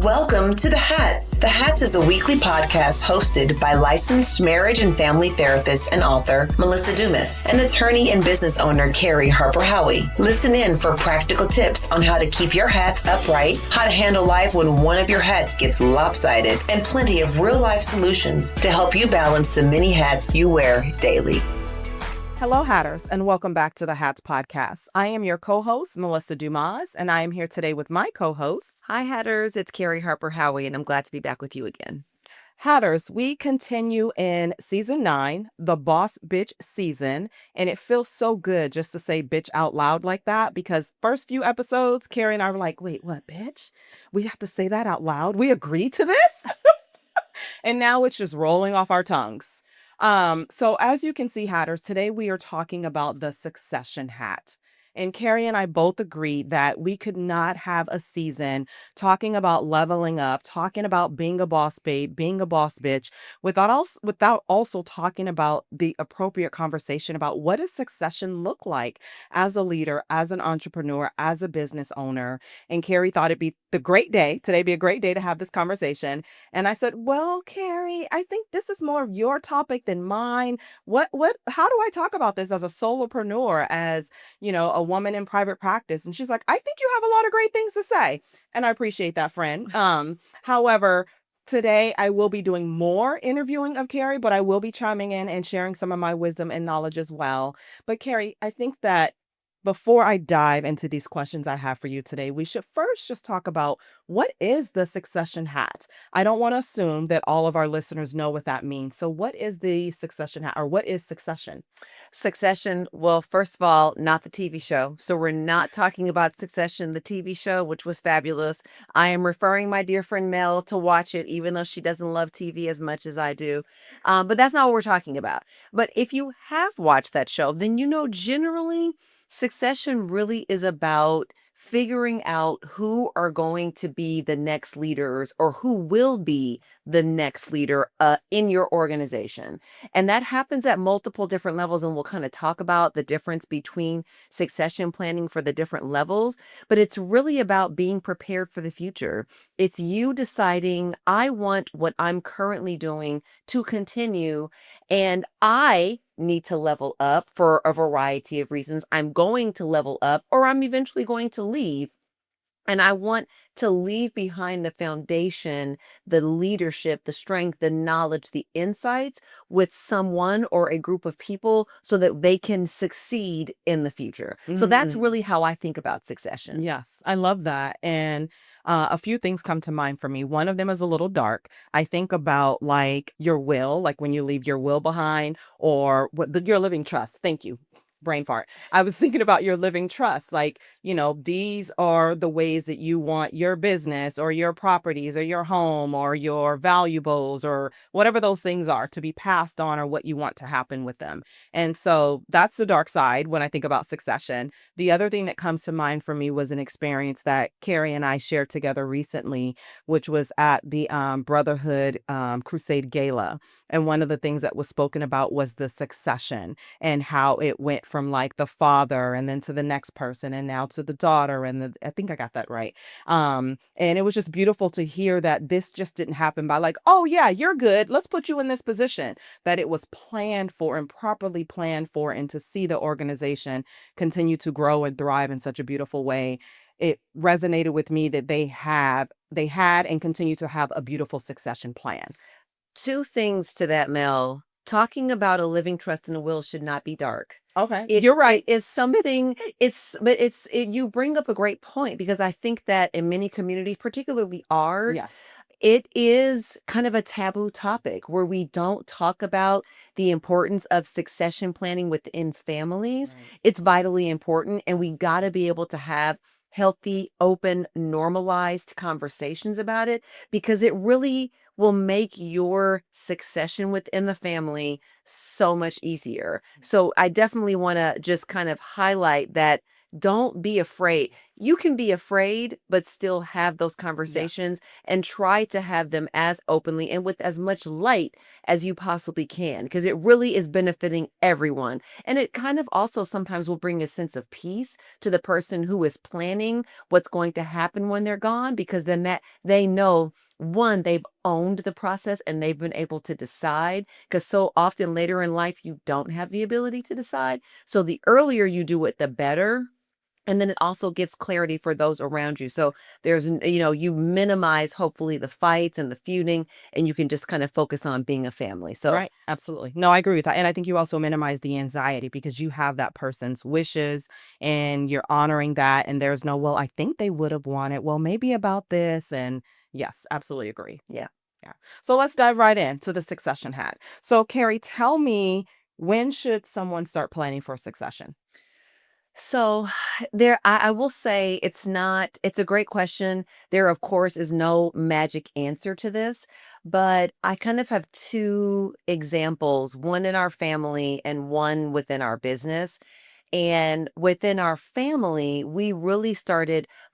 Welcome to The Hats. The Hats is a weekly podcast hosted by licensed marriage and family therapist and author Melissa Dumaz and attorney and business owner Kerri Harper-Howie. Listen in for practical tips on how to keep your hats upright, how to handle life when one of your hats gets lopsided, and plenty of real-life solutions to help you balance the many hats you wear daily. Hello, Hatters, and welcome back to the Hats Podcast. I am your co-host, Melissa Dumaz, and I am here today with my co-host. Hi, Hatters. It's Kerri Harper-Howie, and I'm glad to be back with you again. Hatters, we continue in season 9, the Boss Bitch season, and it feels so good just to say bitch out loud like that because first few episodes, Kerri and I were like, wait, what, bitch? We have to say that out loud? We agreed to this? And now it's just rolling off our tongues. So as you can see, Hatters, today we are talking about the succession hat. And Kerri and I both agreed that we could not have a season talking about leveling up, talking about being a boss babe, being a boss bitch, without also talking about the appropriate conversation about what does succession look like as a leader, as an entrepreneur, as a business owner. And Kerri thought it'd be today be a great day to have this conversation. And I said, well, Kerri, I think this is more of your topic than mine. How do I talk about this as a solopreneur, as, a woman in private practice? And she's like, I think you have a lot of great things to say. And I appreciate that, friend. However, today I will be doing more interviewing of Kerri, but I will be chiming in and sharing some of my wisdom and knowledge as well. But Kerri, I think that before I dive into these questions I have for you today, we should first just talk about what is the succession hat? I don't want to assume that all of our listeners know what that means. So what is the succession hat, or what is succession? Succession, well, first of all, not the TV show. So we're not talking about Succession, the TV show, which was fabulous. I am referring my dear friend Mel to watch it, even though she doesn't love TV as much as I do. But that's not what we're talking about. But if you have watched that show, then you know generally Succession really is about figuring out who are going to be the next leaders or who will be the next leader in your organization. And that happens at multiple different levels. And we'll kind of talk about the difference between succession planning for the different levels. But it's really about being prepared for the future. It's you deciding, I want what I'm currently doing to continue, and I need to level up for a variety of reasons. I'm going to level up, or I'm eventually going to leave. And I want to leave behind the foundation, the leadership, the strength, the knowledge, the insights with someone or a group of people so that they can succeed in the future. So that's really how I think about succession. Yes, I love that. And a few things come to mind for me. One of them is a little dark. I think about like your will, like when you leave your will behind, or your living trust. Thank you. Brain fart. I was thinking about your living trust. Like, these are the ways that you want your business or your properties or your home or your valuables or whatever those things are to be passed on, or what you want to happen with them. And so that's the dark side when I think about succession. The other thing that comes to mind for me was an experience that Kerri and I shared together recently, which was at the Brotherhood Crusade Gala. And one of the things that was spoken about was the succession and how it went from like the father and then to the next person and now to the daughter. And I think I got that right. And it was just beautiful to hear that this just didn't happen by like, oh yeah, you're good, let's put you in this position. That it was planned for and properly planned for, and to see the organization continue to grow and thrive in such a beautiful way. It resonated with me that they had and continue to have a beautiful succession plan. Two things to that, Mel. Talking about a living trust and a will should not be dark. Okay, you're right. It's something, you bring up a great point, because I think that in many communities, particularly ours, Yes. it is kind of a taboo topic where we don't talk about the importance of succession planning within families. Right. It's vitally important, and we got to be able to have healthy, open, normalized conversations about it, because it really will make your succession within the family so much easier. So I definitely want to just kind of highlight that. Don't be afraid. you can be afraid, but still have those Yes. conversations and try to have them as openly and with as much light as you possibly can, because it really is benefiting everyone. And it kind of also sometimes will bring a sense of peace to the person who is planning what's going to happen when they're gone, because then that they know, one, they've owned the process and they've been able to decide, because so often later in life you don't have the ability to decide. So the earlier you do it, the better. And then it also gives clarity for those around you. So you minimize hopefully the fights and the feuding, and you can just kind of focus on being a family. So Right. Absolutely. No, I agree with that. And I think you also minimize the anxiety because you have that person's wishes and you're honoring that. And there's no, well, I think they would have wanted, well, maybe about this. And yes, absolutely agree. yeah. Yeah. So let's dive right into the succession hat. So, Carrie, tell me, when should someone start planning for succession? So I will say it's a great question. There, of course, is no magic answer to this, but I kind of have two examples, one in our family and one within our business. And within our family,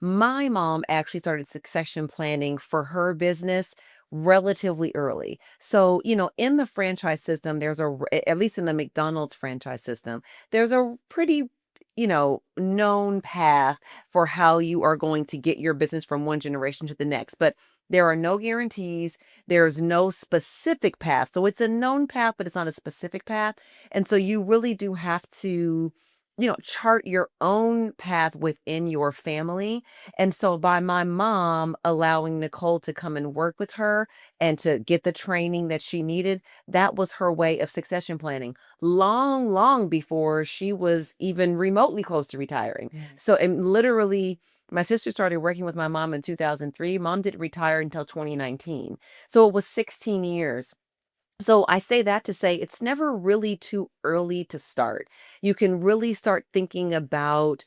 my mom actually started succession planning for her business relatively early. So, in the franchise system, at least in the McDonald's franchise system, there's a pretty, known path for how you are going to get your business from one generation to the next. But there are no guarantees. There's no specific path. So it's a known path, but it's not a specific path. And so you really do have to chart your own path within your family. And so by my mom allowing Nicole to come and work with her and to get the training that she needed, that was her way of succession planning long, long before she was even remotely close to retiring. Mm. So, and literally, my sister started working with my mom in 2003. Mom didn't retire until 2019. So it was 16 years. So I say that to say it's never really too early to start. You can really start thinking about,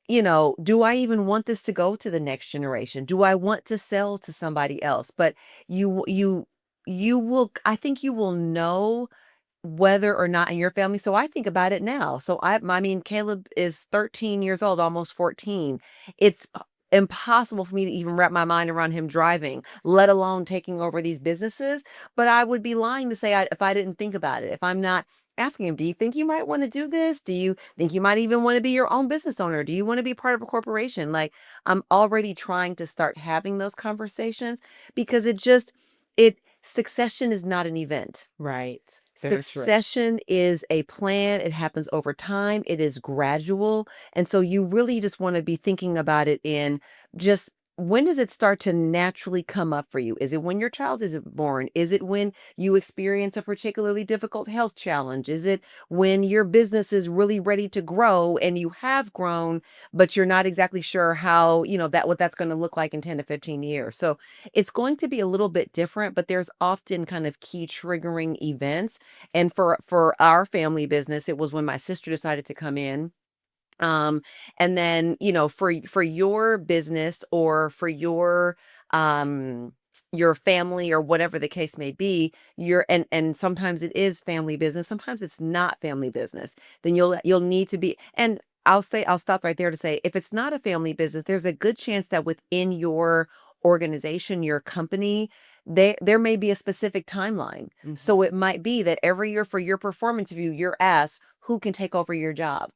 do I even want this to go to the next generation? Do I want to sell to somebody else? But you you you will I think you will know whether or not in your family. So I think about it now. So I mean, Caleb is 13 years old, almost 14. It's impossible for me to even wrap my mind around him driving, let alone taking over these businesses. But I would be lying to say if I didn't think about it. If I'm not asking him, do you think you might want to do this? Do you think you might even want to be your own business owner? Do you want to be part of a corporation? Like, I'm already trying to start having those conversations, because succession is not an event. Right. Very true. Succession is a plan. It happens over time. It is gradual. And so you really just want to be thinking about it in just, when does it start to naturally come up for you? Is it when your child is born? Is it when you experience a particularly difficult health challenge? Is it when your business is really ready to grow and you have grown, but you're not exactly sure how, what that's going to look like in 10 to 15 years? So it's going to be a little bit different, but there's often kind of key triggering events. And for our family business, it was when my sister decided to come in. Um, and then, for your business or for your family or whatever the case may be, and sometimes it is family business, sometimes it's not family business. Then you'll need to be, and I'll stop right there to say, if it's not a family business, there's a good chance that within your organization, your company, there may be a specific timeline. Mhm. So it might be that every year for your performance review, you're asked who can take over your job.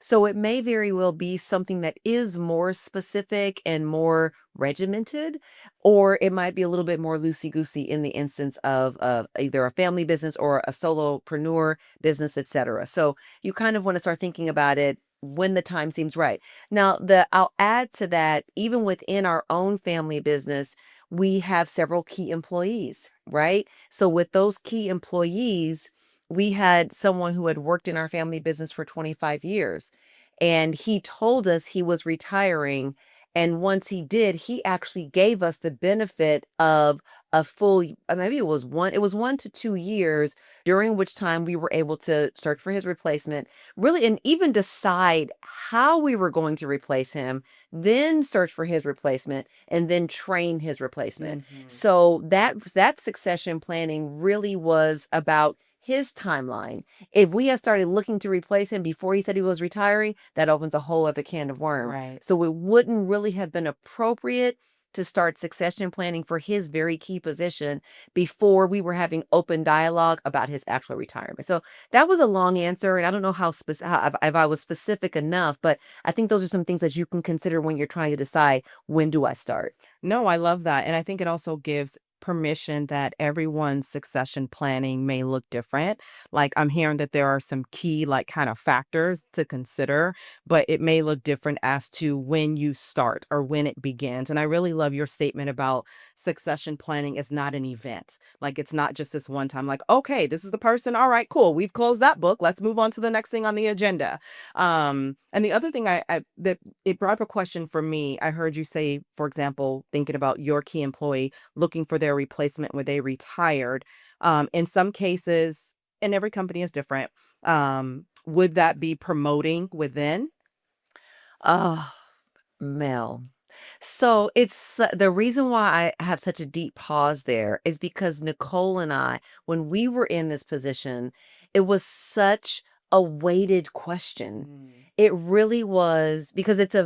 So it may very well be something that is more specific and more regimented, or it might be a little bit more loosey-goosey in the instance of either a family business or a solopreneur business, etc. So you kind of want to start thinking about it when the time seems right. Now, I'll add to that, even within our own family business, we have several key employees, right? So with those key employees, we had someone who had worked in our family business for 25 years, and he told us he was retiring. And once he did, he actually gave us the benefit of a full, maybe it was 1 to 2 years, during which time we were able to search for his replacement, really, and even decide how we were going to replace him, then search for his replacement, and then train his replacement. Mhm. So that succession planning really was about his timeline. If we had started looking to replace him before he said he was retiring, that opens a whole other can of worms. Right. So it wouldn't really have been appropriate to start succession planning for his very key position before we were having open dialogue about his actual retirement. So that was a long answer, and I don't know how if I was specific enough, but I think those are some things that you can consider when you're trying to decide, when do I start? No, I love that. And I think it also gives permission that everyone's succession planning may look different. Like I'm hearing that there are some key, like kind of factors to consider, but it may look different as to when you start or when it begins. And I really love your statement about succession planning is not an event. Like it's not just this one time, like, okay, this is the person. All right, cool. We've closed that book. Let's move on to the next thing on the agenda. And the other thing I that it brought up a question for me. I heard you say, for example, thinking about your key employee looking for their replacement when they retired. In some cases, and every company is different, would that be promoting within? Oh, Mel. So the reason why I have such a deep pause there is because Nicole and I, when we were in this position, it was such a weighted question. Mm. It really was because it's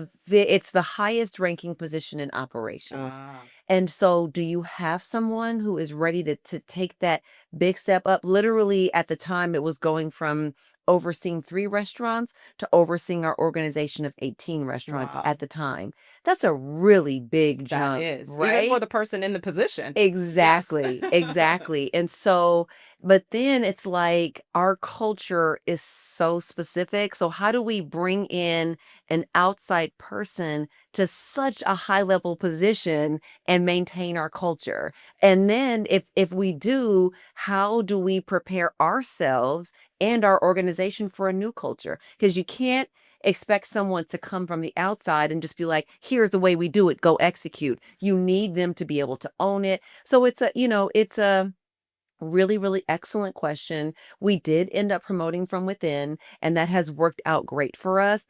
the highest ranking position in operations. Ah, And so do you have someone who is ready to take that big step up? Literally at the time it was going from overseeing 3 restaurants to overseeing our organization of 18 restaurants wow. at the time. That's a really big That jump, is even for right? the person in the position. Yes. Exactly, exactly. And so, but then it's like our culture is so specific. So how do we bring in an outside person to such a high level position and maintain our culture? And then if we do, how do we prepare ourselves and our organization for a new culture? Because you can't expect someone to come from the outside and just be like, here's the way we do it, go execute. You need them to be able to own it. So it's a really, really excellent question. We did end up promoting from within, and that has worked out great for us.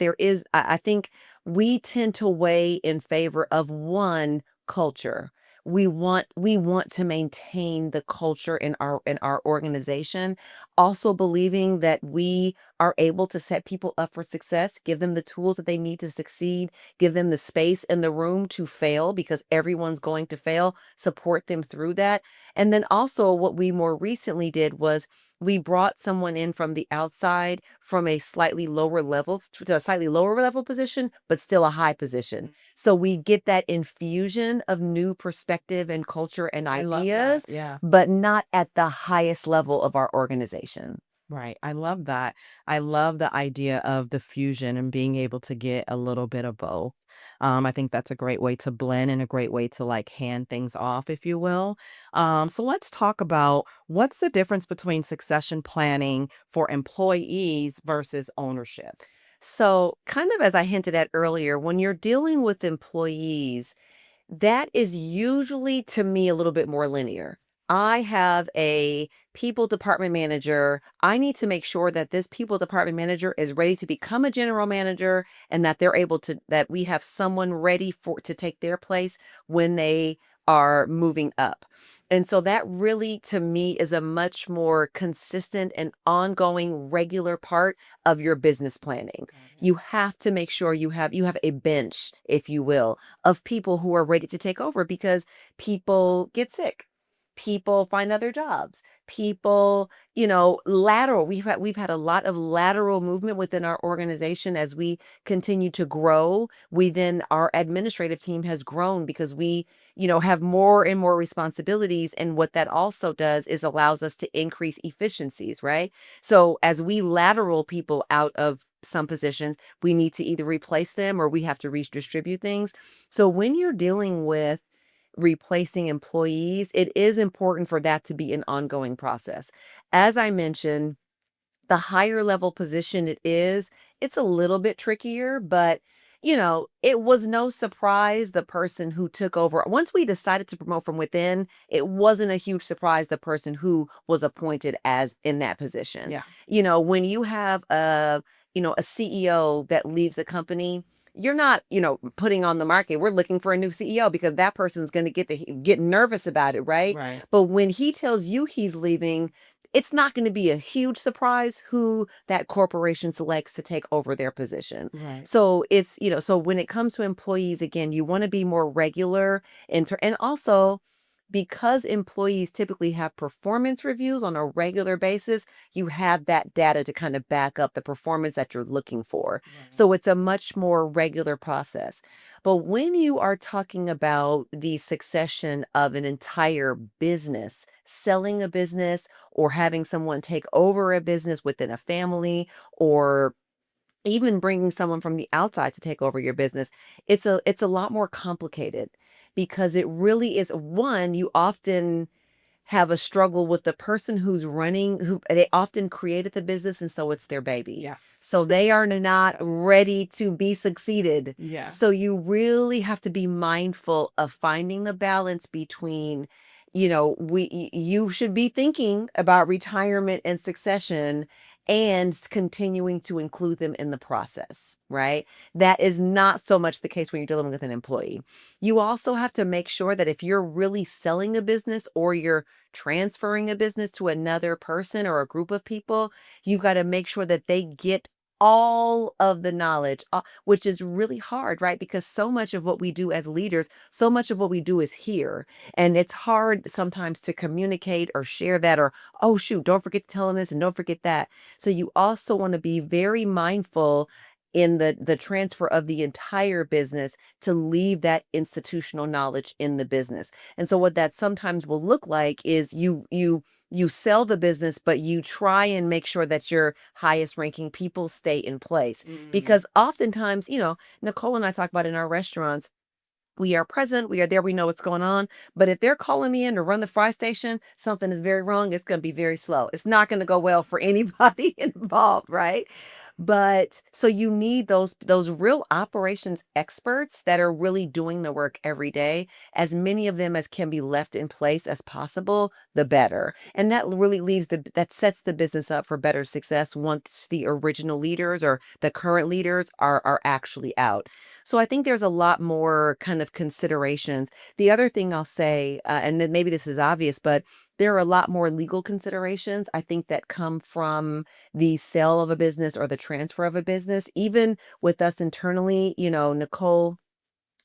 I think we tend to weigh in favor of one culture. We want to maintain the culture in our organization, also believing that we are able to set people up for success, give them the tools that they need to succeed, give them the space and the room to fail because everyone's going to fail, support them through that. And then also what we more recently did was we brought someone in from the outside from a slightly lower level to a slightly lower level position, but still a high position. So we get that infusion of new perspective and culture and I love that. ideas, Yeah. but not at the highest level of our organization. Right. I love that. I love the idea of the fusion and being able to get a little bit of both. I think that's a great way to blend and a great way to like hand things off, if you will. So let's talk about what's the difference between succession planning for employees versus ownership. So, kind of as I hinted at earlier, when you're dealing with employees, that is usually, to me, a little bit more linear. I have a people department manager. I need to make sure that this people department manager is ready to become a general manager and that they're able to, that we have someone ready to take their place when they are moving up. And so that really, to me, is a much more consistent and ongoing regular part of your business planning. Got it. You have to make sure you have a bench, if you will, of people who are ready to take over because people get sick. People find other jobs. People, lateral. We've had a lot of lateral movement within our organization as we continue to grow. Our administrative team has grown because we, have more and more responsibilities. And what that also does is allows us to increase efficiencies, right? So as we lateral people out of some positions, we need to either replace them or we have to redistribute things. So when you're dealing with replacing employees, it is important for that to be an ongoing process. As I mentioned, the higher level position it's a little bit trickier, but it was no surprise the person who took over. Once we decided to promote from within, it wasn't a huge surprise the person who was appointed as in that position. Yeah. When you have a CEO that leaves a company, you're not, putting on the market. We're looking for a new CEO because that person's going to get nervous about it, right? Right. But when he tells you he's leaving, it's not going to be a huge surprise who that corporation selects to take over their position. Right. So it's, so when it comes to employees, again, you want to be more regular and also because employees typically have performance reviews on a regular basis, you have that data to kind of back up the performance that you're looking for. Right. So it's a much more regular process. But when you are talking about the succession of an entire business, selling a business or having someone take over a business within a family or even bringing someone from the outside to take over your business, it's a lot more complicated because it really is one, you often have a struggle with the person who's running, who they often created the business and so it's their baby. Yes. So they are not ready to be succeeded. Yeah. So you really have to be mindful of finding the balance between, you should be thinking about retirement and succession and continuing to include them in the process, right? That is not so much the case when you're dealing with an employee. You also have to make sure that if you're really selling a business or you're transferring a business to another person or a group of people, you've got to make sure that they get all of the knowledge, which is really hard, right? Because so much of what we do as leaders, so much of what we do is here. And it's hard sometimes to communicate or share that, or, oh, shoot, don't forget to tell them this and don't forget that. So you also want to be very mindful in the transfer of the entire business to leave that institutional knowledge in the business. And so what that sometimes will look like is you sell the business, but you try and make sure that your highest ranking people stay in place. Mm. Because oftentimes, Nicole and I talk about in our restaurants, we are present, we are there, we know what's going on. But if they're calling me in to run the fry station, something is very wrong. It's going to be very slow. It's not going to go well for anybody involved, right? But so you need those real operations experts that are really doing the work every day. As many of them as can be left in place as possible, the better. And that really that sets the business up for better success once the original leaders or the current leaders are actually out. So I think there's a lot more kind of considerations. The other thing I'll say, and then maybe this is obvious, but there are a lot more legal considerations, I think, that come from the sale of a business or the transfer of a business. Even with us internally, Nicole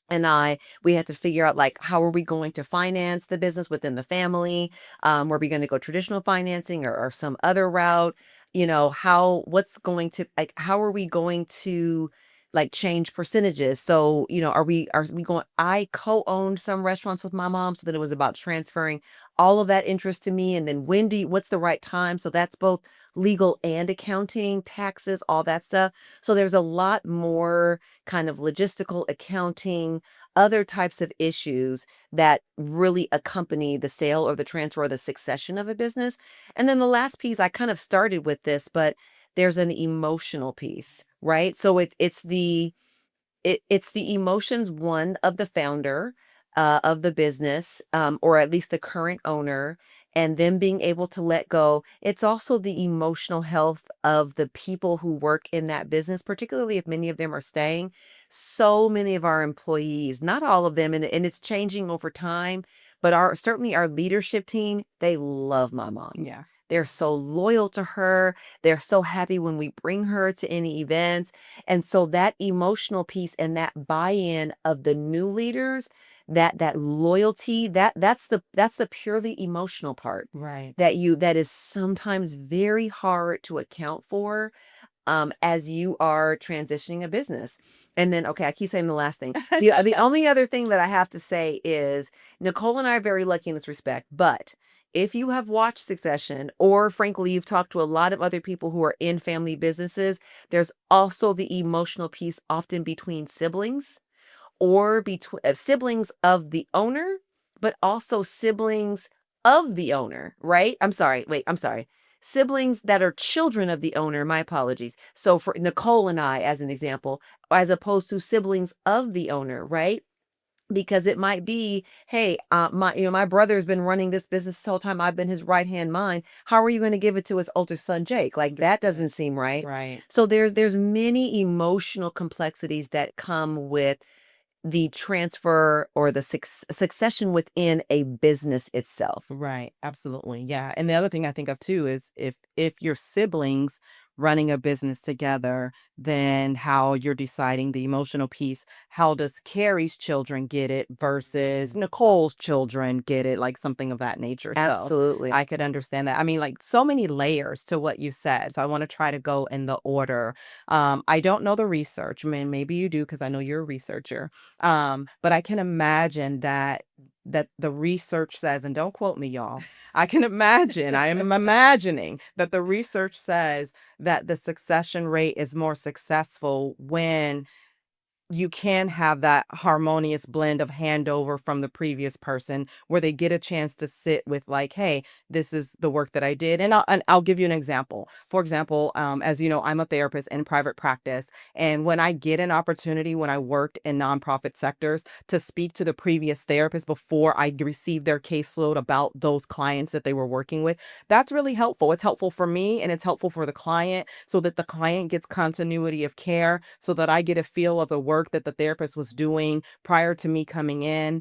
and we had to figure out like how are we going to finance the business within the family? Were we going to go traditional financing or some other route? What's going to like how are we going to like change percentages? So, are we going I co-owned some restaurants with my mom, so that it was about transferring all of that interest to me. And then what's the right time? So that's both legal and accounting, taxes, all that stuff. So there's a lot more kind of logistical accounting, other types of issues that really accompany the sale or the transfer or the succession of a business. And then the last piece, I kind of started with this, but there's an emotional piece, right? So it's the emotions, one, of the founder of the business, or at least the current owner, and them being able to let go. It's also the emotional health of the people who work in that business, particularly if many of them are staying. So many of our employees, not all of them, and it's changing over time, but certainly our leadership team, they love my mom. Yeah. They're so loyal to her. They're so happy when we bring her to any events. And so that emotional piece and that buy-in of the new leaders, that loyalty, that's the purely emotional part Right. that is sometimes very hard to account for as you are transitioning a business. And then, okay, I keep saying the last thing. The only other thing that I have to say is Nicole and I are very lucky in this respect, but if you have watched Succession, or frankly, you've talked to a lot of other people who are in family businesses, there's also the emotional piece often between siblings or between siblings of the owner, but also siblings of the owner, right? I'm sorry. Wait, I'm sorry. Siblings that are children of the owner, my apologies. So for Nicole and I, as an example, as opposed to siblings of the owner, right? Because it might be, hey, my brother's been running this business this whole time. I've been his right hand man. How are you going to give it to his older son, Jake? Like that Understood. doesn't seem right. Right. So there's many emotional complexities that come with the transfer or the succession within a business itself. Right, absolutely. Yeah. And the other thing I think of too is if your siblings running a business together, then how you're deciding the emotional piece. How does Carrie's children get it versus Nicole's children get it, like something of that nature. So Absolutely. I could understand that. I mean, like so many layers to what you said. So I want to try to go in the order. I don't know the research. I mean, maybe you do because I know you're a researcher. But I can imagine that the research says, and don't quote me, y'all. I can imagine, I am imagining that the research says that the succession rate is more successful when you can have that harmonious blend of handover from the previous person where they get a chance to sit with like, hey, this is the work that I did. And I'll give you an example. For example, as you know, I'm a therapist in private practice. And when I get an opportunity, when I worked in nonprofit sectors to speak to the previous therapist before I received their caseload about those clients that they were working with, that's really helpful. It's helpful for me and it's helpful for the client so that the client gets continuity of care, so that I get a feel of the work that the therapist was doing prior to me coming in.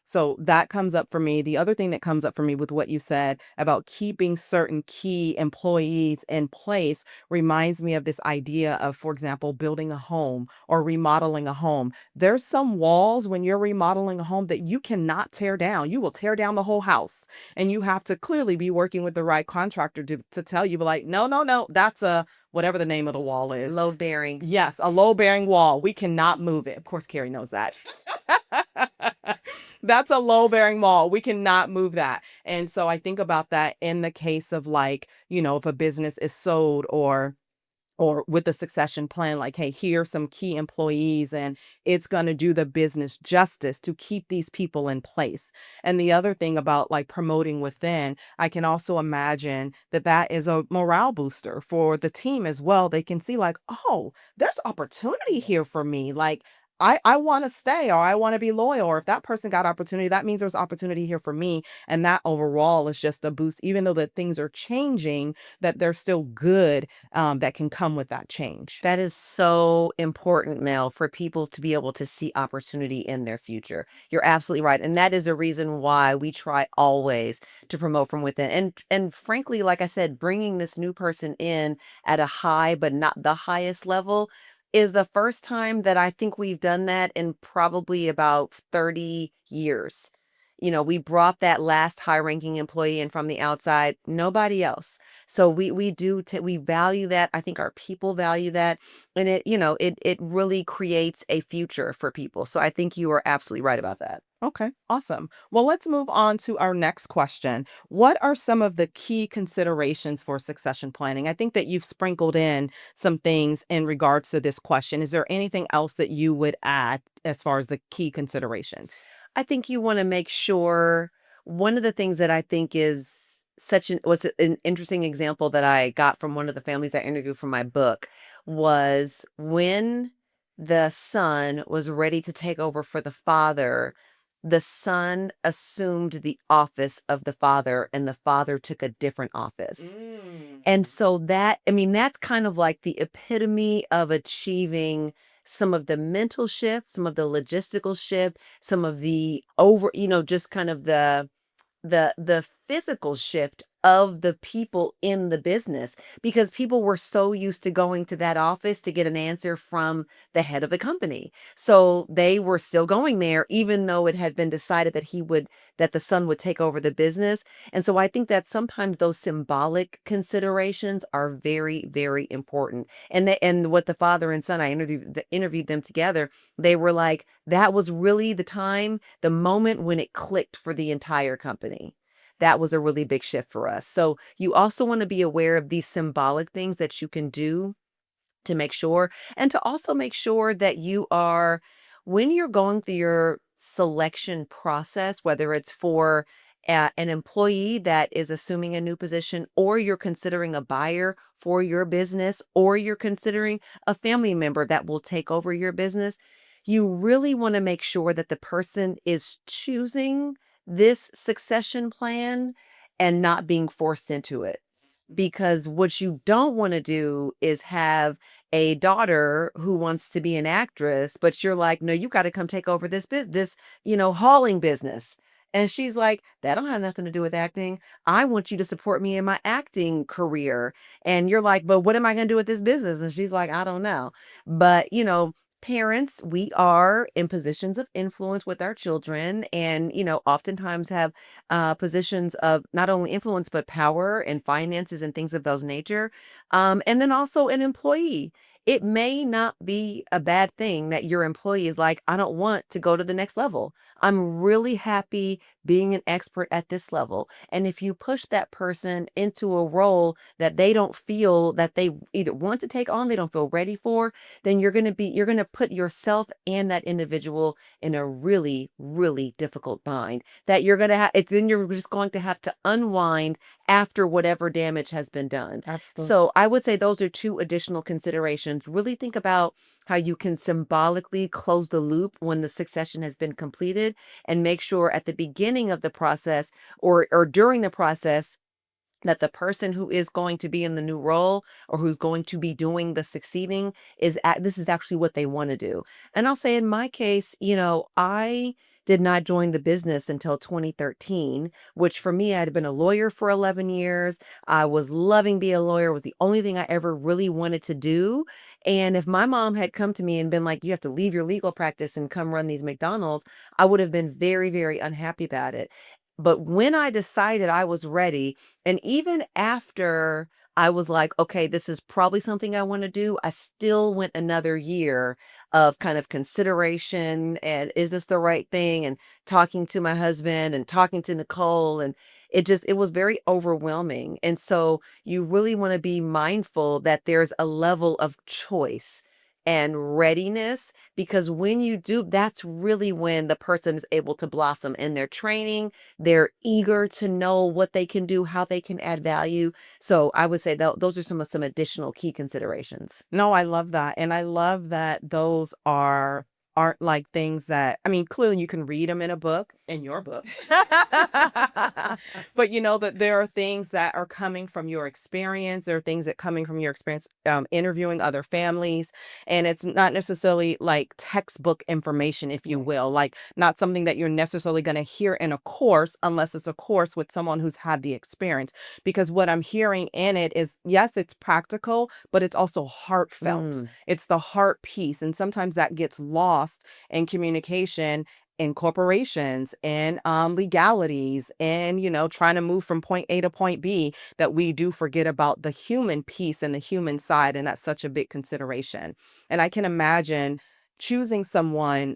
So that comes up for me. The other thing that comes up for me with what you said about keeping certain key employees in place reminds me of this idea of, for example, building a home or remodeling a home. There's some walls when you're remodeling a home that you cannot tear down. You will tear down the whole house. And you have to clearly be working with the right contractor to tell you, like, no, no, no, that's a whatever the name of the wall is. Load bearing. Yes, a low bearing wall. We cannot move it. Of course, Carrie knows that. That's a low bearing wall. We cannot move that. And so I think about that in the case of like, if a business is sold or with the succession plan, like, hey, here's some key employees, and it's going to do the business justice to keep these people in place. And the other thing about like promoting within, I can also imagine that that is a morale booster for the team as well. They can see like, oh, there's opportunity here Yes. for me. Like, I want to stay or I want to be loyal. Or if that person got opportunity, that means there's opportunity here for me. And that overall is just a boost, even though that things are changing, that they're still good, that can come with that change. That is so important, Mel, for people to be able to see opportunity in their future. You're absolutely right. And that is a reason why we try always to promote from within. And frankly, like I said, bringing this new person in at a high but not the highest level is the first time that I think we've done that in probably about 30 years. We brought that last high-ranking employee in from the outside, nobody else. So we value that. I think our people value that, and it really creates a future for people. So I think you are absolutely right about that. Okay, awesome. Well, let's move on to our next question. What are some of the key considerations for succession planning? I think that you've sprinkled in some things in regards to this question. Is there anything else that you would add as far as the key considerations? I think you want to make sure one of the things that I think is an interesting example that I got from one of the families I interviewed for my book was when the son was ready to take over for the father, the son assumed the office of the father and the father took a different office. And so I mean, that's kind of like the epitome of achieving some of the mental shift, some of the logistical shift, some of the just kind of the physical shift of the people in the business, because people were so used to going to that office to get an answer from the head of the company. So they were still going there even though it had been decided that the son would take over the business. And so I think that sometimes those symbolic considerations are very, very important. And what the father and son, I interviewed them together, they were like, that was really the moment when it clicked for the entire company. That was a really big shift for us. So you also want to be aware of these symbolic things that you can do to make sure, and to also make sure that when you're going through your selection process, whether it's for an employee that is assuming a new position, or you're considering a buyer for your business, or you're considering a family member that will take over your business, you really want to make sure that the person is choosing this succession plan and not being forced into it. because what you don't want to do is have a daughter who wants to be an actress, but you're like, no, you got to come take over this business, this, hauling business. And she's like, that don't have nothing to do with acting. I want you to support me in my acting career. And you're like, but what am I going to do with this business? And she's like, I don't know. But, parents, we are in positions of influence with our children and, oftentimes have positions of not only influence but power and finances and things of those nature. And then also an employee. It may not be a bad thing that your employee is like, I don't want to go to the next level. I'm really happy being an expert at this level. And if you push that person into a role that they don't feel that they either want to take on, they don't feel ready for, then you're going to put yourself and that individual in a really, really difficult bind that you're going to have, then you're just going to have to unwind after whatever damage has been done. Absolutely. So I would say those are two additional considerations. Really think about how you can symbolically close the loop when the succession has been completed, and make sure at the beginning of the process or during the process that the person who is going to be in the new role or who's going to be doing the succeeding this is actually what they want to do. And I'll say in my case, I did not join the business until 2013, which for me, I had been a lawyer for 11 years. I was loving being a lawyer, was the only thing I ever really wanted to do. And if my mom had come to me and been like, you have to leave your legal practice and come run these McDonald's, I would have been very, very unhappy about it. But when I decided I was ready, and even after I was like, okay, this is probably something I want to do, I still went another year of kind of consideration and is this the right thing? And talking to my husband and talking to Nicole. And it was very overwhelming. And so you really want to be mindful that there's a level of choice and readiness, because when you do, that's really when the person is able to blossom in their training. They're eager to know what they can do, how they can add value. So I would say those are some additional key considerations. No, I love that, and I love that those aren't like things that, I mean, clearly you can read them in a book, in your book. But you know that there are things that are coming from your experience. There are things that coming from your experience, interviewing other families, and it's not necessarily like textbook information, if you will, like not something that you're necessarily going to hear in a course unless it's a course with someone who's had the experience. Because what I'm hearing in it is, yes, it's practical, but it's also heartfelt. Mm. It's the heart piece. And sometimes that gets lost in communication in corporations and legalities and, trying to move from point A to point B, that we do forget about the human piece and the human side. And that's such a big consideration. And I can imagine choosing someone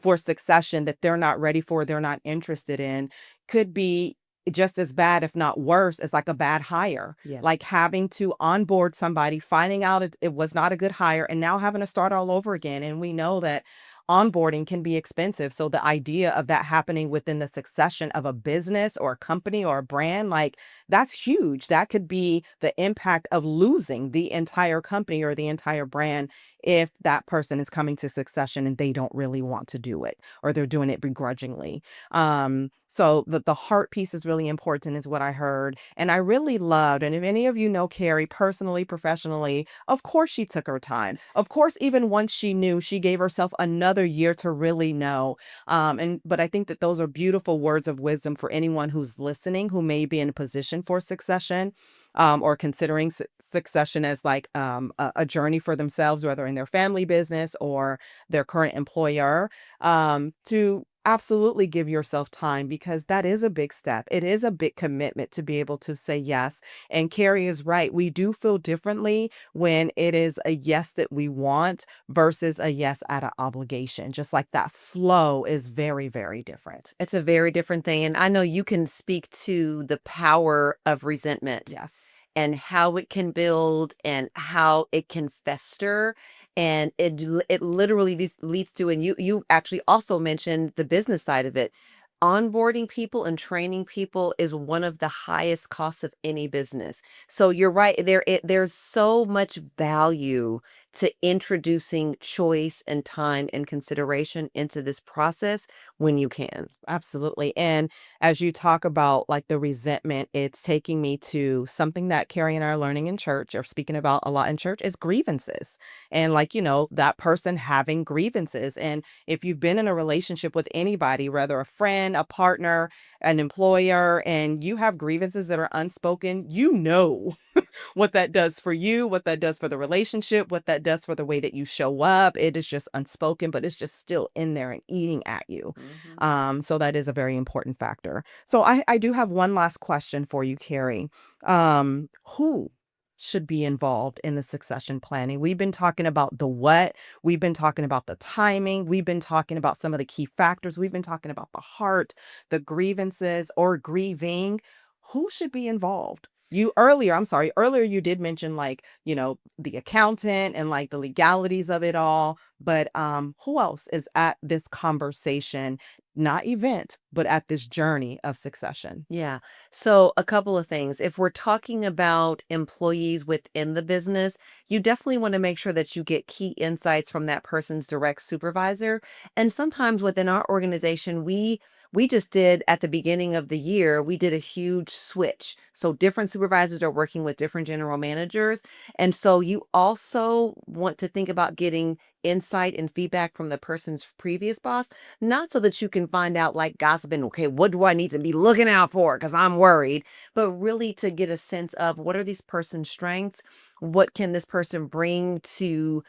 for succession that they're not ready for, they're not interested in, could be just as bad, if not worse, as like a bad hire. Yeah. Like having to onboard somebody, finding out it was not a good hire, and now having to start all over again. And we know that onboarding can be expensive. So the idea of that happening within the succession of a business or a company or a brand, like that's huge. That could be the impact of losing the entire company or the entire brand if that person is coming to succession and they don't really want to do it, or they're doing it begrudgingly. So the heart piece is really important, is what I heard. And I really loved, and if any of you know Kerri personally, professionally, of course she took her time. Of course, even once she knew, she gave herself another year to really know. But I think that those are beautiful words of wisdom for anyone who's listening, who may be in a position for succession, or considering succession as like a journey for themselves, whether in their family business or their current employer, to absolutely give yourself time, because that is a big step. It is a big commitment to be able to say yes. And Kerri is right. We do feel differently when it is a yes that we want versus a yes out of obligation. Just like that flow is very, very different. It's a very different thing. And I know you can speak to the power of resentment Yes. and how it can build and how it can fester. And it literally leads to, and you actually also mentioned the business side of it. Onboarding people and training people is one of the highest costs of any business. So you're right, there's so much value to introducing choice and time and consideration into this process when you can. Absolutely. And as you talk about like the resentment, it's taking me to something that Carrie and I are learning in church or speaking about a lot in church is grievances. And like, that person having grievances. And if you've been in a relationship with anybody, whether a friend, a partner, an employer, and you have grievances that are unspoken, what that does for you, what that does for the relationship, what that does for the way that you show up. It is just unspoken, but it's just still in there and eating at you. Mhm. So that is a very important factor. So I do have one last question for you, Carrie. Who should be involved in the succession planning? We've been talking about the what, we've been talking about the timing, we've been talking about some of the key factors, we've been talking about the heart, the grievances or grieving. Who should be involved? Earlier you did mention like, the accountant and like the legalities of it all, but who else is at this conversation, not event, but at this journey of succession? Yeah. So, a couple of things. If we're talking about employees within the business, you definitely want to make sure that you get key insights from that person's direct supervisor. And sometimes within our organization, we just did at the beginning of the year, we did a huge switch. So different supervisors are working with different general managers. And so you also want to think about getting insight and feedback from the person's previous boss, not so that you can find out like gossiping, okay, what do I need to be looking out for? Because I'm worried, but really to get a sense of what are these person's strengths? What can this person bring to,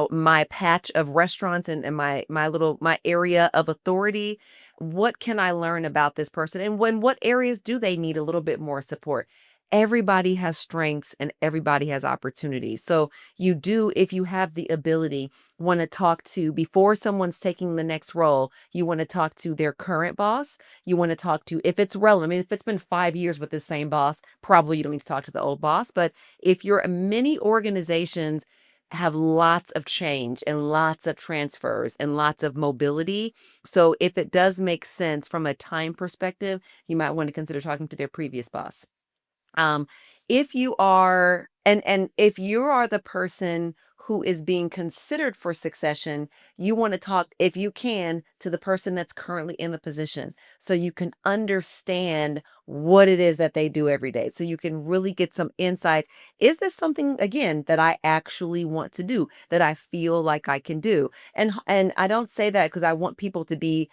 my patch of restaurants and my area of authority? What can I learn about this person? And what areas do they need a little bit more support? Everybody has strengths and everybody has opportunities. So you do, if you have the ability, want to talk to before someone's taking the next role, you want to talk to their current boss. You want to talk to, if it's relevant, I mean, if it's been 5 years with the same boss, probably you don't need to talk to the old boss. But if you're many organizations have lots of change and lots of transfers and lots of mobility. So if it does make sense from a time perspective, you might want to consider talking to their previous boss. Um, if you are and if you are the person who is being considered for succession, you want to talk, if you can, to the person that's currently in the position so you can understand what it is that they do every day. So you can really get some insights. Is this something again that I actually want to do, that I feel like I can do? And I don't say that because I want people to be,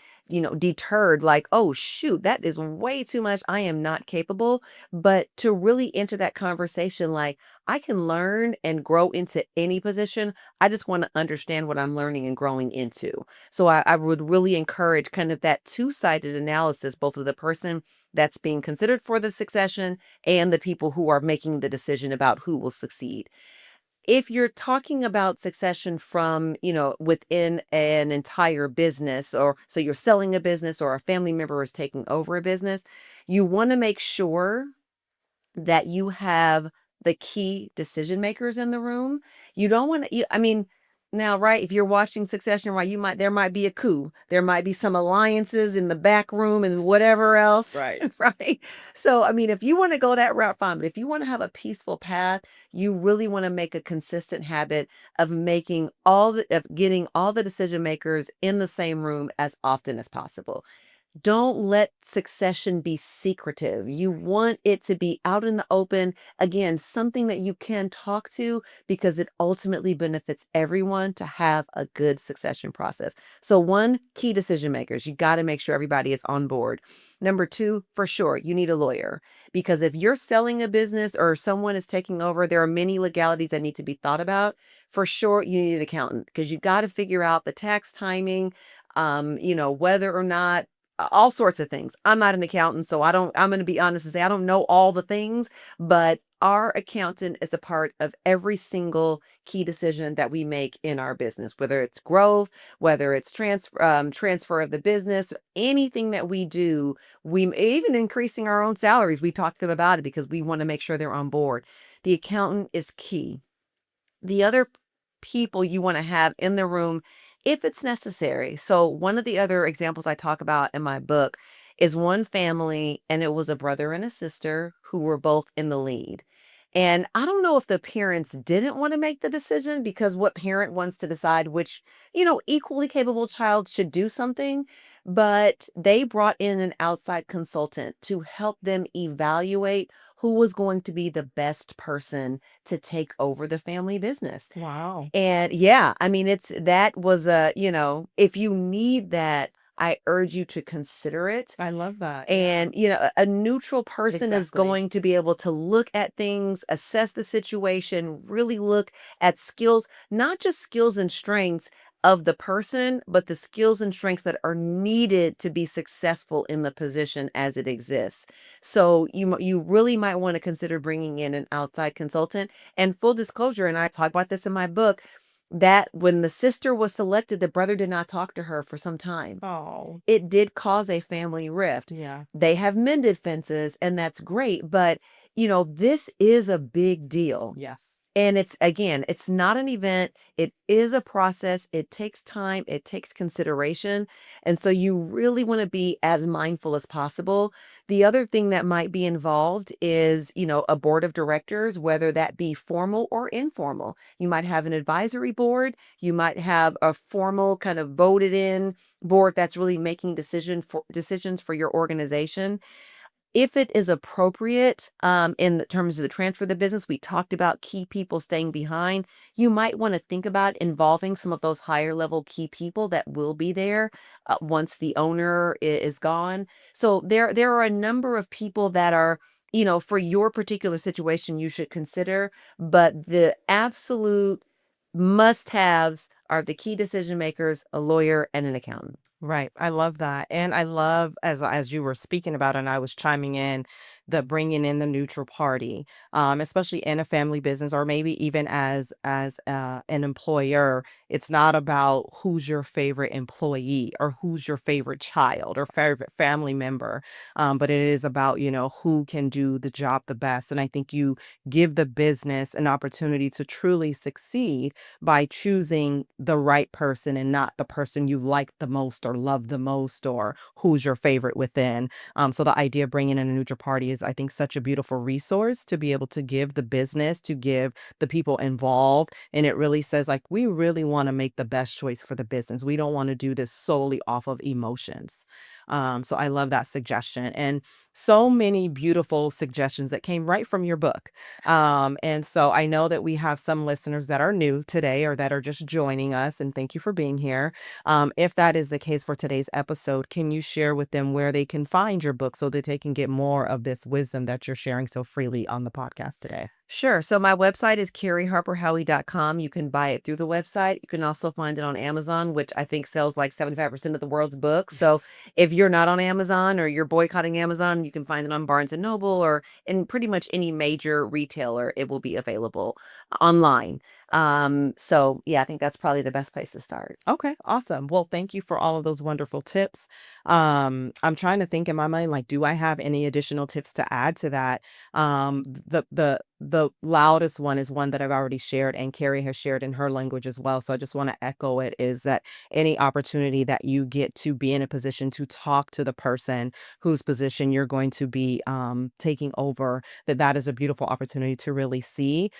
deterred like, "Oh shoot, that is way too much. I am not capable." But to really enter that conversation like, I can learn and grow into any position. I just want to understand what I'm learning and growing into. So I would really encourage kind of that two-sided analysis, both of the person that's being considered for the succession and the people who are making the decision about who will succeed. If you're talking about succession from, within an entire business, or so you're selling a business or a family member is taking over a business, you want to make sure that you have the key decision makers in the room. You don't want to, I mean, now, right, if you're watching Succession, right, there might be a coup. There might be some alliances in the back room and whatever else, Right. right? So, I mean, if you want to go that route, fine. But if you want to have a peaceful path, you really want to make a consistent habit of getting all the decision makers in the same room as often as possible. Don't let succession be secretive. You want it to be out in the open. Again, something that you can talk to because it ultimately benefits everyone to have a good succession process. So, one, key decision makers. You got to make sure everybody is on board. Number two, for sure, you need a lawyer because if you're selling a business or someone is taking over, there are many legalities that need to be thought about. For sure, you need an accountant because you got to figure out the tax timing, whether or not all sorts of things. I'm not an accountant, so I'm going to be honest and say I don't know all the things, but our accountant is a part of every single key decision that we make in our business, whether it's growth, whether it's transfer of the business, anything that we do, we even increasing our own salaries. We talk to them about it because we want to make sure they're on board. The accountant is key. The other people you want to have in the room if it's necessary. So, one of the other examples I talk about in my book is one family, and it was a brother and a sister who were both in the lead. And I don't know if the parents didn't want to make the decision, because what parent wants to decide which, equally capable child should do something? But they brought in an outside consultant to help them evaluate who was going to be the best person to take over the family business. Wow. And yeah, I mean, that was if you need that, I urge you to consider it. I love that. Yeah. And, a neutral person is Exactly. going to be able to look at things, assess the situation, really look at skills, not just skills and strengths of the person, but the skills and strengths that are needed to be successful in the position as it exists. So you really might want to consider bringing in an outside consultant. And full disclosure, and I talk about this in my book, that when the sister was selected, the brother did not talk to her for some time. Oh, It did cause a family rift. yeah. They have mended fences, and that's great, but, this is a big deal. Yes. And it's again, it's not an event. It is a process. It takes time. It takes consideration. And so you really want to be as mindful as possible. The other thing that might be involved is, a board of directors, whether that be formal or informal. You might have an advisory board. You might have a formal kind of voted in board that's really making decisions for your organization. If it is appropriate, in the terms of the transfer of the business, we talked about key people staying behind. You might want to think about involving some of those higher level key people that will be there once the owner is gone. So there are a number of people that are, for your particular situation, you should consider. But the absolute must-haves are the key decision makers, a lawyer, and an accountant. Right. I love that. And I love as you were speaking about and I was chiming in the bringing in the neutral party, especially in a family business or maybe even as an employer. It's not about who's your favorite employee or who's your favorite child or favorite family member, but it is about who can do the job the best. And I think you give the business an opportunity to truly succeed by choosing the right person and not the person you like the most or love the most or who's your favorite within. So the idea of bringing in a neutral party is, I think, such a beautiful resource to be able to give the business, to give the people involved. And it really says, like, we really want to make the best choice for the business. We don't want to do this solely off of emotions. So I love that suggestion. And so many beautiful suggestions that came right from your book. And so I know that we have some listeners that are new today or that are just joining us, and thank you for being here. If that is the case for today's episode, can you share with them where they can find your book so that they can get more of this wisdom that you're sharing so freely on the podcast today? Sure. So my website is kerriharperhowie.com. You can buy it through the website. You can also find it on Amazon, which I think sells like 75% of the world's books. So Yes. if you're not on Amazon or you're boycotting Amazon, you can find it on Barnes and Noble or in pretty much any major retailer. It will be available online. So yeah, I think that's probably the best place to start. Okay, awesome. Well, thank you for all of those wonderful tips. I'm trying to think in my mind, like, do I have any additional tips to add to that? The loudest one is one that I've already shared, and Carrie has shared in her language as well. So I just want to echo it: is that any opportunity that you get to be in a position to talk to the person whose position you're going to be taking over, that is a beautiful opportunity to really see,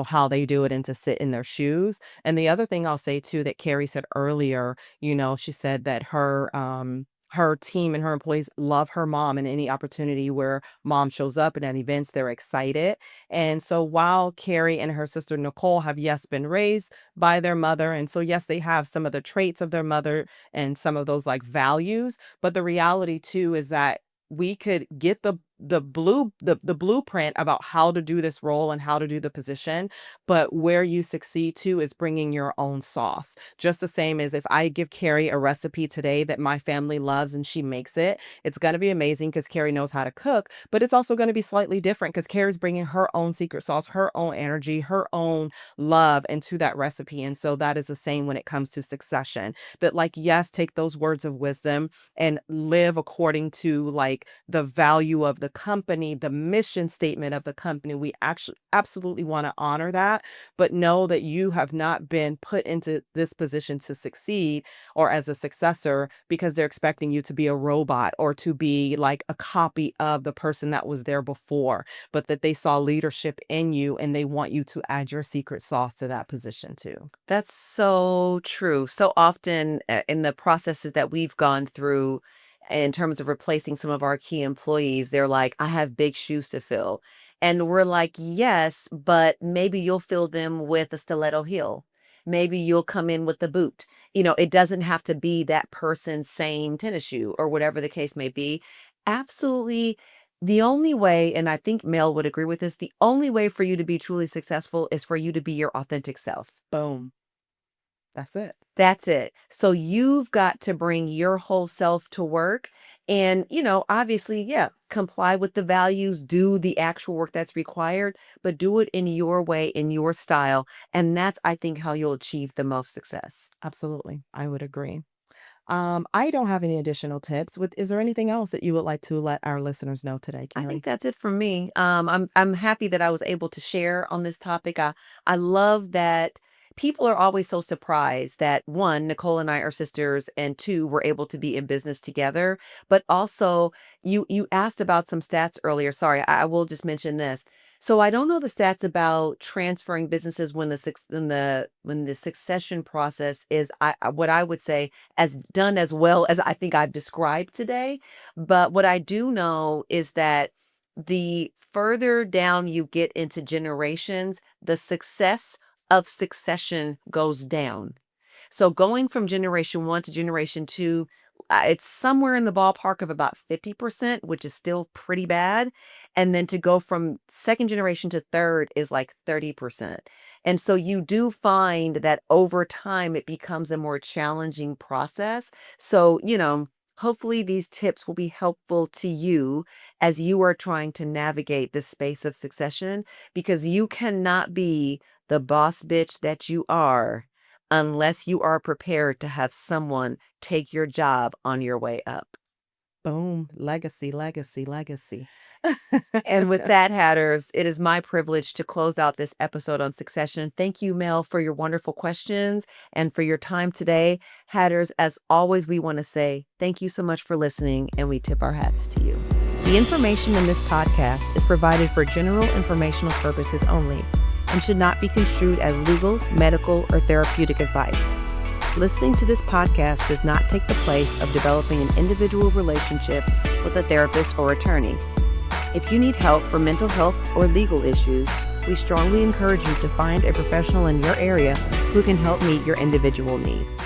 how they do it and to sit in their shoes. And the other thing I'll say too that Carrie said earlier, she said that her team and her employees love her mom, and any opportunity where mom shows up and at events, they're excited. And so while Carrie and her sister Nicole have, yes, been raised by their mother, and so yes, they have some of the traits of their mother and some of those like values, but the reality too is that we could get the blueprint about how to do this role and how to do the position, but where you succeed too is bringing your own sauce. Just the same as if I give Carrie a recipe today that my family loves and she makes it, it's going to be amazing because Carrie knows how to cook, but it's also going to be slightly different because Carrie's bringing her own secret sauce, her own energy, her own love into that recipe. And so that is the same when it comes to succession. That, like, yes, take those words of wisdom and live according to like the value of the company, the mission statement of the company. We actually absolutely want to honor that, but know that you have not been put into this position to succeed or as a successor because they're expecting you to be a robot or to be like a copy of the person that was there before, but that they saw leadership in you and they want you to add your secret sauce to that position too. That's so true. So often in the processes that we've gone through in terms of replacing some of our key employees, they're like, I have big shoes to fill. And we're like, yes, but maybe you'll fill them with a stiletto heel. Maybe you'll come in with the boot. It doesn't have to be that person's same tennis shoe or whatever the case may be. Absolutely. The only way, and I think Mel would agree with this, the only way for you to be truly successful is for you to be your authentic self. Boom. That's it. That's it. So you've got to bring your whole self to work and, obviously, yeah, comply with the values, do the actual work that's required, but do it in your way, in your style. And that's, I think, how you'll achieve the most success. Absolutely. I would agree. I don't have any additional tips. Is there anything else that you would like to let our listeners know today, I think Carrie? that's it for me. I'm happy that I was able to share on this topic. I love that people are always so surprised that one, Nicole and I are sisters, and two, we're able to be in business together. But also, you asked about some stats earlier. Sorry, I will just mention this. So I don't know the stats about transferring businesses when the succession process is what I would say as done as well as I think I've described today. But what I do know is that the further down you get into generations, the success of succession goes down. So going from generation one to generation two, it's somewhere in the ballpark of about 50%, which is still pretty bad. And then to go from second generation to third is like 30%. And so you do find that over time, it becomes a more challenging process. So, hopefully these tips will be helpful to you as you are trying to navigate this space of succession, because you cannot be the boss bitch that you are unless you are prepared to have someone take your job on your way up. Boom. Legacy, legacy, legacy. And with that, Hatters, it is my privilege to close out this episode on succession. Thank you, Mel, for your wonderful questions and for your time today. Hatters, as always, we want to say thank you so much for listening, and we tip our hats to you. The information in this podcast is provided for general informational purposes only and should not be construed as legal, medical, or therapeutic advice. Listening to this podcast does not take the place of developing an individual relationship with a therapist or attorney. If you need help for mental health or legal issues, we strongly encourage you to find a professional in your area who can help meet your individual needs.